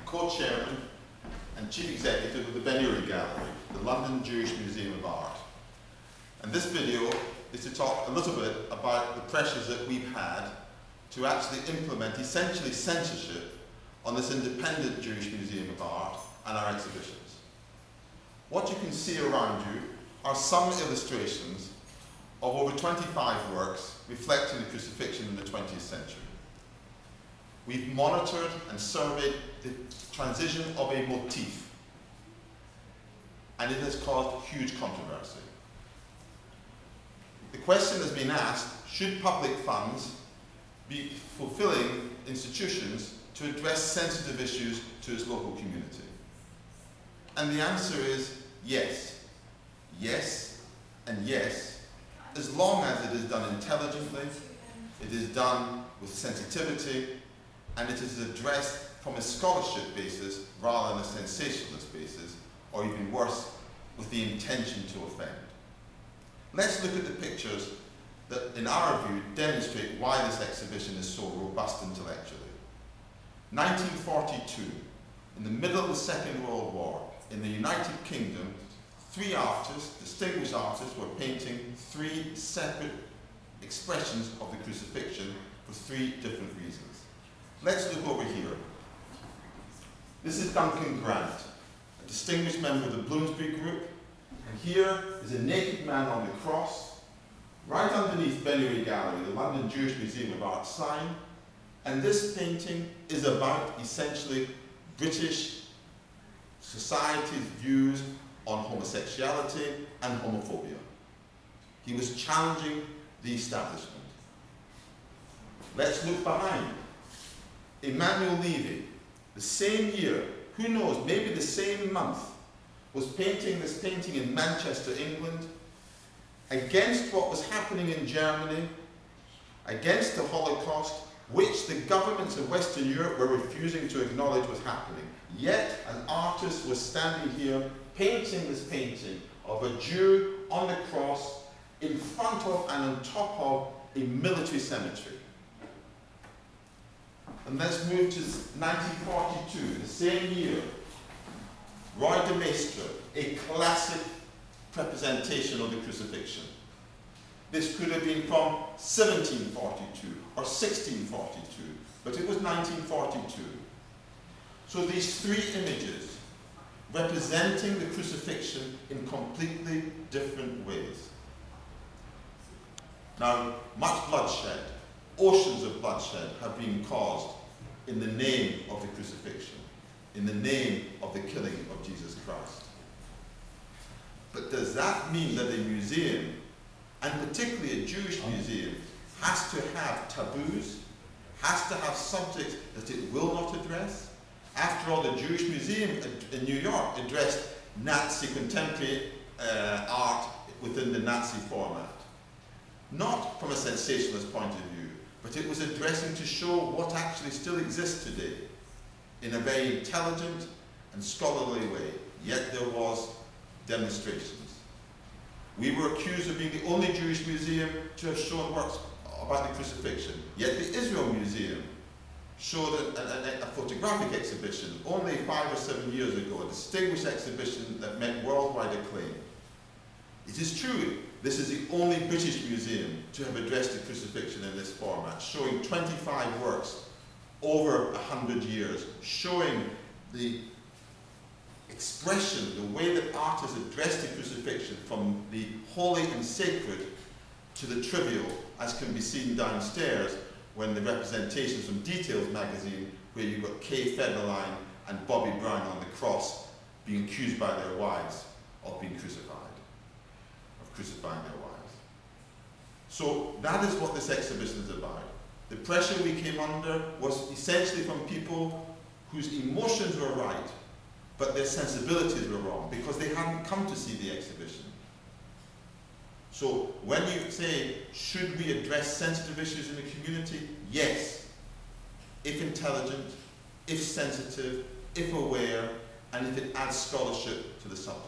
co-chairman and chief executive of the Ben-Uri Gallery, the London Jewish Museum of Art. And this video is to talk a little bit about the pressures that we've had to actually implement essentially censorship on this independent Jewish Museum of Art and our exhibitions. What you can see around you are some illustrations of over 25 works reflecting the crucifixion in the 20th century. We've monitored and surveyed the transition of a motif, and it has caused huge controversy. The question has been asked, should public funds be fulfilling institutions to address sensitive issues to its local community? And the answer is yes. Yes and yes, as long as it is done intelligently, it is done with sensitivity, and it is addressed from a scholarship basis rather than a sensationalist basis, or even worse, with the intention to offend. Let's look at the pictures that, in our view, demonstrate why this exhibition is so robust intellectually. 1942, in the middle of the Second World War, in the United Kingdom, three artists, distinguished artists, were painting three separate expressions of the crucifixion for three different reasons. Let's look over here. This is Duncan Grant, a distinguished member of the Bloomsbury Group, and here is a naked man on the cross, right underneath Ben-Uri Gallery, the London Jewish Museum of Art sign, and this painting is about essentially British society's views on homosexuality and homophobia. He was challenging the establishment. Let's look behind. Emmanuel Levy, the same year, who knows, maybe the same month, was painting this painting in Manchester, England, against what was happening in Germany, against the Holocaust, which the governments of Western Europe were refusing to acknowledge was happening. Yet an artist was standing here painting this painting of a Jew on the cross in front of and on top of a military cemetery. And let's move to 1942, the same year. Roy de Maistre, a classic representation of the crucifixion. This could have been from 1742 or 1642, but it was 1942. So these three images representing the crucifixion in completely different ways. Now, much bloodshed, oceans of bloodshed have been caused in the name of the crucifixion, in the name of the killing of Jesus Christ. But does that mean that a museum, and particularly a Jewish museum, has to have taboos, has to have subjects that it will not address? After all, the Jewish Museum in New York addressed Nazi contemporary art within the Nazi format. Not from a sensationalist point of view, but it was addressing to show what actually still exists today in a very intelligent and scholarly way. Yet there was demonstrations. We were accused of being the only Jewish museum to have shown works about the crucifixion. Yet the Israel Museum showed a photographic exhibition only 5 or 7 years ago, a distinguished exhibition that met worldwide acclaim. It is true, this is the only British museum to have addressed the crucifixion in this format, showing 25 works over 100 years, showing the expression, the way that artists address the crucifixion, from the holy and sacred to the trivial, as can be seen downstairs when the representations from Details magazine, where you've got Kay Federline and Bobby Brown on the cross being accused by their wives of being crucified, of crucifying their wives. So that is what this exhibition is about. The pressure we came under was essentially from people whose emotions were right, but their sensibilities were wrong, because they hadn't come to see the exhibition. So when you say, should we address sensitive issues in the community? Yes, if intelligent, if sensitive, if aware, and if it adds scholarship to the subject.